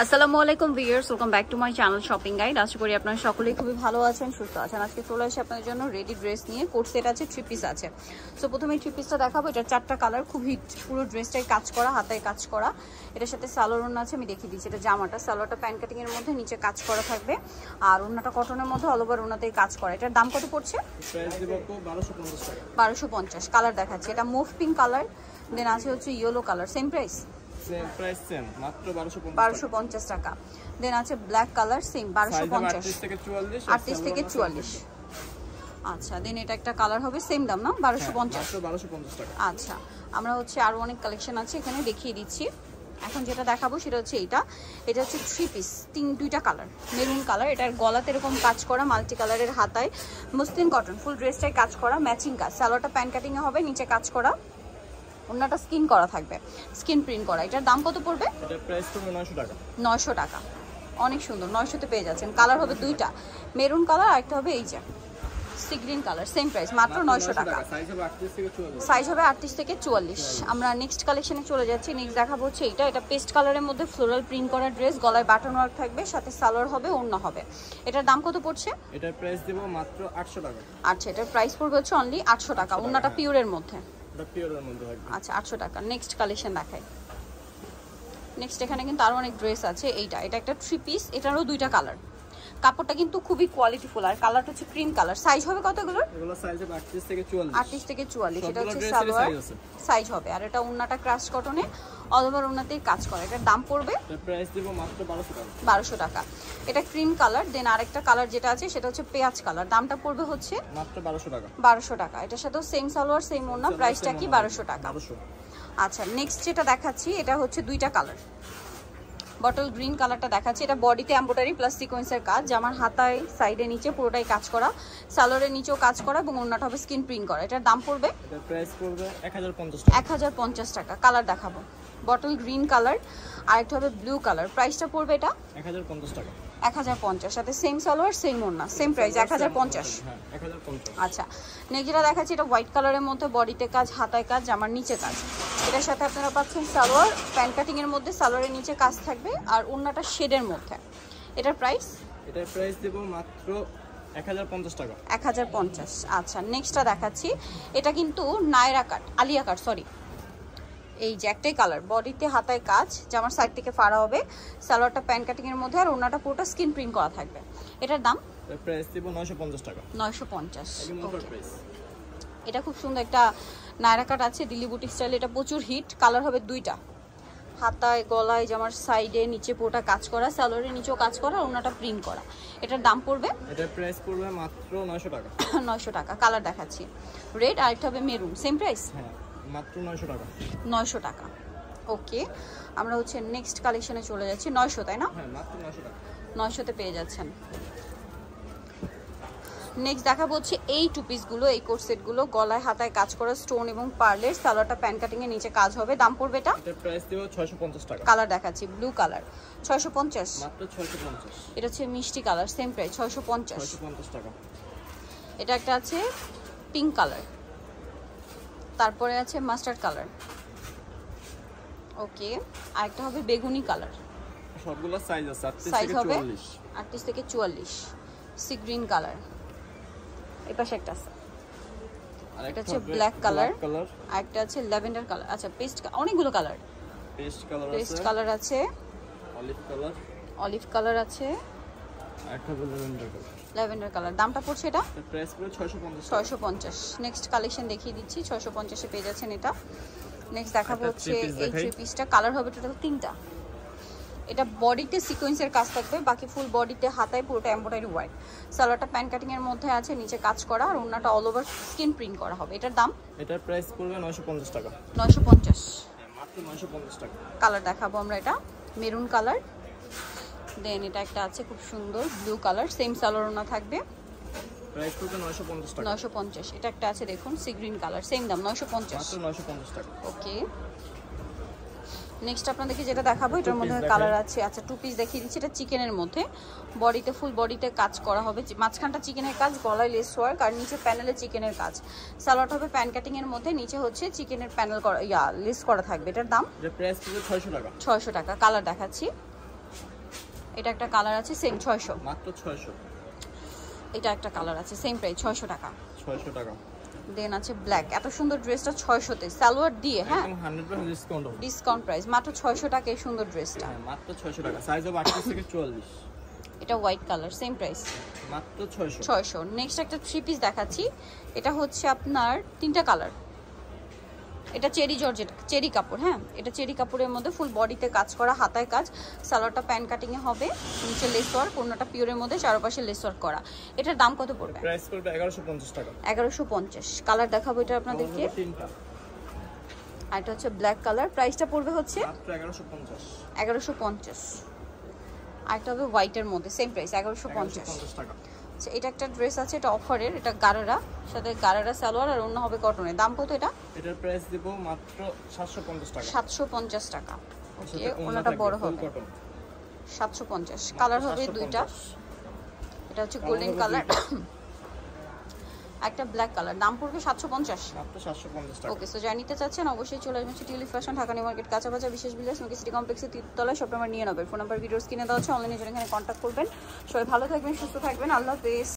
আসসালামু আলাইকুম viewers, welcome back to my channel shopping guide. আশা করি আপনারা সকলেই খুবই ভালো আছেন, সুস্থ আছেন। আজকে চলে আসি আপনাদের জন্য রেডি ড্রেস নিয়ে। কোট সেট আছে, 3 পিস আছে। সো প্রথমে 3 পিসটা দেখাবো। এটা 4টা কালার, খুব হিট। পুরো ড্রেসটাই কাজ করা, হাতায় কাজ করা। এটার সাথে সালোয়ার ওড়না আছে, আমি দেখিয়ে দিচ্ছি। এটা জামাটা, সালোয়ারটা প্যান্ট কাটিং এর মধ্যে, নিচে কাজ করা থাকবে। আর ওড়নাটা কটনের মধ্যে, অল ওভার ওড়নাতেই কাজ করা। এটার দাম কত পড়ছে? প্রাইস দেব 1250 টাকা। 1250। কালার দেখাচ্ছি, এটা মুভ পিঙ্ক কালার, দেন আছে হচ্ছে yellow colour. Same price? Same price, same, মাত্র 1250 টাকা। দেন আছে ব্ল্যাক কালার, সেম 1250, 38 থেকে 44। 38 থেকে 44। আচ্ছা, দেন এটা একটা কালার হবে, সেম দাম না? 1250, মাত্র 1250 টাকা। আচ্ছা, আমরা হচ্ছে আরো অনেক কালেকশন আছে এখানে, দেখিয়ে দিচ্ছি। এখন যেটা দেখাবো সেটা হচ্ছে এটা হচ্ছে 3 পিস, দুইটা কালার, মেরুন কালার। এটার গলাতে এরকম কাজ করা, মাল্টি কালারের, হাতায় মসলিন কটন, ফুল ড্রেসটাই কাজ করা, ম্যাচিং কাজ। সালোয়ারটা প্যান্ট কাটিং এ হবে, নিচে কাজ করা, ওড়নাটা স্কিন করা থাকবে, স্কিন প্রিন্ট করা। এটার দাম কত পড়বে? এটার প্রাইস পড়বে 900 টাকা। 900 টাকা, অনেক সুন্দর। 900 তে পেয়ে যাচ্ছেন। কালার হবে দুইটা, মেরুন কালার, আর একটা হবে এই যে sea green colour. Same price, মাত্র 900 টাকা। সাইজ হবে 38 থেকে 44। সাইজ হবে 38 থেকে 44। আমরা নেক্সট কালেকশনে চলে যাচ্ছি। নেক্সট দেখাবো হচ্ছে এটা পেস্ট কালারের মধ্যে ফ্লোরাল প্রিন্ট করা ড্রেস, গলায় বাটন ওয়ার্ক থাকবে, সাথে সালোয়ার হবে, ওড়না হবে। এটার দাম কত পড়ছে? এটার প্রাইস দেব মাত্র 800 টাকা। আচ্ছা, এটার প্রাইস পড়বে হচ্ছে অনলি 800 টাকা। ওড়নাটা পিওরের মধ্যে। এটা পিওরের মধ্যে থাকবে। আচ্ছা, 800 টাকা। নেক্সট কালেকশন দেখাই। নেক্সট এখানে কিন্তু আরো অনেক ড্রেস আছে। এটা একটা 3 পিস, এটারও দুইটা কালার। কাপড়টা কিন্তু খুবই কোয়ালিটিফুল, আর কালারটা হচ্ছে ক্রিম কালার। সাইজ হবে কত এগুলো? এগুলো সাইজ হবে 38 থেকে 44। 38 থেকে 44। এটা হচ্ছে সালোয়ার সাইজ হবে, আর এটা ওন্নাটা ক্রাশ কটনে, অল ওভার ওন্নাতেই কাজ করে। এটার দাম পড়বে? এর প্রাইস দেব মাত্র 1200 টাকা। 1200 টাকা। এটা ক্রিম কালার। দেন আরেকটা কালার যেটা আছে সেটা হচ্ছে পেঁয়াজ কালার। দামটা পড়বে হচ্ছে মাত্র 1200 টাকা। 1200 টাকা। এটার সাথেও সেম সালোয়ার, সেম ওন্না, প্রাইসটা কি? 1200 টাকা। 1200। আচ্ছা, নেক্সট যেটা দেখাচ্ছি এটা হচ্ছে দুইটা কালার। বটল গ্রিন কালারটা দেখাচ্ছি। এটা বডিতে এমব্রয়ডারি প্লাস সিকোয়েন্সের কাজ, জামার হাতায় সাইডে নিচে পুরোটাই কাজ করা, সালোয়ারের নিচেও কাজ করা, এবং ওড়নাটা হবে স্কিন প্রিন্ট করা। এটার দাম পড়বে? এটার প্রাইস পড়বে 1050 টাকা। 1050 টাকা। কালার দেখাবো, বটল গ্রিন কালার, আর একটা হবে ব্লু কালার। প্রাইসটা পড়বে এটা 1050 টাকা। 1050, সাথে সেম সালোয়ার, সেম ওড়না, সেম প্রাইস 1050। হ্যাঁ, 1050। আচ্ছা, নেক্সট যেটা দেখাচ্ছি এটা হোয়াইট কালারের মধ্যে, বডিতে কাজ, হাতায় কাজ, জামার নিচে কাজ। এটার সাথে আপনারা পাচ্ছেন সালোয়ার প্যান্ট কাটিং এর মধ্যে, সালোয়ারের নিচে কাজ থাকবে, আর ওড়নাটা শেডের মধ্যে। এটার প্রাইস? এটার প্রাইস দেব মাত্র 1050 টাকা। 1050। আচ্ছা, নেক্সটটা দেখাচ্ছি। এটা কিন্তু নায়রা কাট, আলিয়া কাট, সরি। এই যে একটাই কালার, বডিতে হাতায় কাজ, জামার সাইড থেকে ফাড়া হবে, সালোয়ারটা প্যান্ট কাটিং এর মধ্যে, আর ওড়নাটা পুরোটা স্কিন প্রিন্ট করা থাকবে। এটার দাম? এর প্রাইস দেব 950 টাকা। 950। একদম অফার প্রাইস। এটা খুব সুন্দর একটা নায়রা কাট আছে, দিল্লি বুটিক স্টাইল। এটা প্রচুর হিট। কালার হবে দুইটা, হাতায়, গলায়, জামার সাইডে, নিচে পুরোটা কাজ করা, সালোয়ারের নিচেও কাজ করা, ওড়নাটা প্রিন্ট করা। এটার দাম পড়বে? এটার প্রাইস পড়বে মাত্র 900 টাকা। 900 টাকা। কালার দেখাচ্ছি, রেড, আর একটা হবে মেরুন। Same price? হ্যাঁ, মাত্র 900 টাকা। 900 টাকা। ওকে, আমরা হচ্ছে নেক্সট কালেকশনে চলে যাচ্ছি। 900, তাই না? হ্যাঁ, মাত্র 900 টাকা। 900 তে পেয়ে যাচ্ছেন। নেক্সট দেখাবো হচ্ছে এই 2 পিসগুলো, এই কোট সেটগুলো, গলায় হাতায় কাজ করা, স্টোন এবং পার্লের, সালোয়ারটা প্যান্ট কাটিং এর নিচে কাজ হবে। দাম পড়বে এটা? এটার প্রাইস দেব 650 টাকা। কালার দেখাচ্ছি, ব্লু কালার, 650। মাত্র 650। এটা হচ্ছে মিষ্টি কালার, সেম প্রাইস, 650। 650 টাকা। এটা একটা আছে পিঙ্ক কালার, তারপরে আছে মাস্টার্ড কালার। ওকে, আরেকটা হবে বেগুনি কালার। সবগুলো সাইজ আছে 38 সাইজ থেকে হবে 44। 38 থেকে 44। Sea green colour. এই পাশে একটা আছে, এটা হচ্ছে ব্ল্যাক কালার, আর একটা আছে ল্যাভেন্ডার কালার। আচ্ছা, পেস্ট, অনেকগুলো কালার। পেস্ট কালার আছে, পেস্ট কালার আছে, অলিভ কালার, অলিভ কালার আছে, একটা ল্যাভেন্ডার কালার। Lavender colour. দামটা পড়ছে এটা? এর প্রাইস পড়বে 650। 650। নেক্সট কালেকশন দেখিয়ে দিচ্ছি। 650 এ পেয়ে যাচ্ছেন এটা। নেক্সট দেখাবো হচ্ছে এই 3 পিসটা। কালার হবে টোটাল 3টা। এটা বডিতে সিকোয়েন্সের কাজ থাকবে, বাকি ফুল বডিতে হাতায় পুরোটা এমব্রয়ডারি ওয়ার্ক। সালোয়ারটা প্যান্ট কাটিং এর মধ্যে আছে, নিচে কাজ করা, আর ওড়নাটা অল ওভার স্কিন প্রিন্ট করা হবে। এটার দাম? এটার প্রাইস পড়বে 950 টাকা। 950। হ্যাঁ, মাত্র 950 টাকা। কালার দেখাবো আমরা, এটা মেরুন কালার। দেন এটা একটা আছে খুব সুন্দর ব্লু কালার, সেম সালোয়ার ওড়না থাকবে, প্রাইস পড়বে 950 টাকা। 950। এটা একটা আছে দেখুন সি গ্রিন কালার, সেম দাম, 950। মাত্র 950 টাকা। ওকে, নেক্সট আপনাদেরকে যেটা দেখাবো এটার মধ্যে কালার আছে। আচ্ছা, 2 পিস দেখিয়ে দিচ্ছি। এটা চিকেনের মধ্যে, বডিতে ফুল বডিতে কাজ করা হবে, মাঝখানটা চিকেনের কাজ, গলায় লেস ওয়ার্ক, আর নিচে প্যানেলে চিকেনের কাজ। সালোয়ারটা হবে প্যান্ট কাটিং এর মধ্যে, নিচে হচ্ছে চিকেনের প্যানেল করা, লেস করা থাকবে। এটার দাম? এর প্রাইস পড়বে 600 টাকা। 600 টাকা। কালার দেখাচ্ছি, এটা একটা কালার আছে সেম 600, মাত্র 600। এটা একটা কালার আছে সেম প্রাইস 600 টাকা। 600 টাকা। দেন আছে ব্ল্যাক, এত সুন্দর ড্রেসটা 600 তে সালোয়ার দিয়ে, হ্যাঁ একদম 100% ডিসকাউন্ট হবে। ডিসকাউন্ট প্রাইস মাত্র 600 টাকা এই সুন্দর ড্রেসটা। হ্যাঁ মাত্র 600 টাকা, সাইজ হবে 38 থেকে 44। এটা হোয়াইট কালার সেম প্রাইস মাত্র 600। 600। নেক্সট একটা 3 পিস দেখাচ্ছি, এটা হচ্ছে আপনার তিনটা কালার। এটা চেরি জর্জেট, চেরি কাপড়, হ্যাঁ এটা চেরি কাপড়ের মধ্যে ফুল বডিতে কাজ করা, হাতায় কাজ, সালোয়ারটা প্যান কাটিং এ হবে, নিচে লেস ওয়ার্ক, কোনটা পিওরের মধ্যে চারপাশে লেস ওয়ার্ক করা। এটার দাম কত পড়বে? প্রাইস পড়বে 1150 টাকা। 1150। কালার দেখাবো এটা আপনাদেরকে, তিনটা। আর এটা হচ্ছে ব্ল্যাক কালার, প্রাইসটা পড়বে হচ্ছে মাত্র 1150। 1150। আর এটা হবে হোয়াইটের মধ্যে সেম প্রাইস 1150 টাকা। আচ্ছা এটা একটা ড্রেস আছে, এটা অফারের, এটা গারারা, সাথে গারারা সালোয়ার আর অন্য হবে কটনের। দাম কত এটা? এটার প্রাইস দেব মাত্র 750 টাকা। 750 টাকা। ওকে সাথে ওনাটা বড় ফুল হবে কটন। 750। কালার হবে দুইটা, এটা হচ্ছে গোল্ডেন কালার, একটা ব্ল্যাক কালার। দাম পড়বে 750। মাত্র 750 টাকা। ওকে সো যারা নিতে চাচ্ছেন অবশ্যই চলে আসবেন Tulip fashion, Dhaka new market, কাঁচাবাজার, বিশেষ বিলাস, নকি সিটি কমপ্লেক্সের 3তলায়। সব নাম্বার নিয়ে নেবেন, ফোন নাম্বার ভিডিওস কিনে দেওয়া হচ্ছে, অনলাইনে জন্য এখানে কন্ট্যাক্ট করবেন। সবাই ভালো থাকবেন, সুস্থ থাকবেন, আল্লাহ হাফেজ।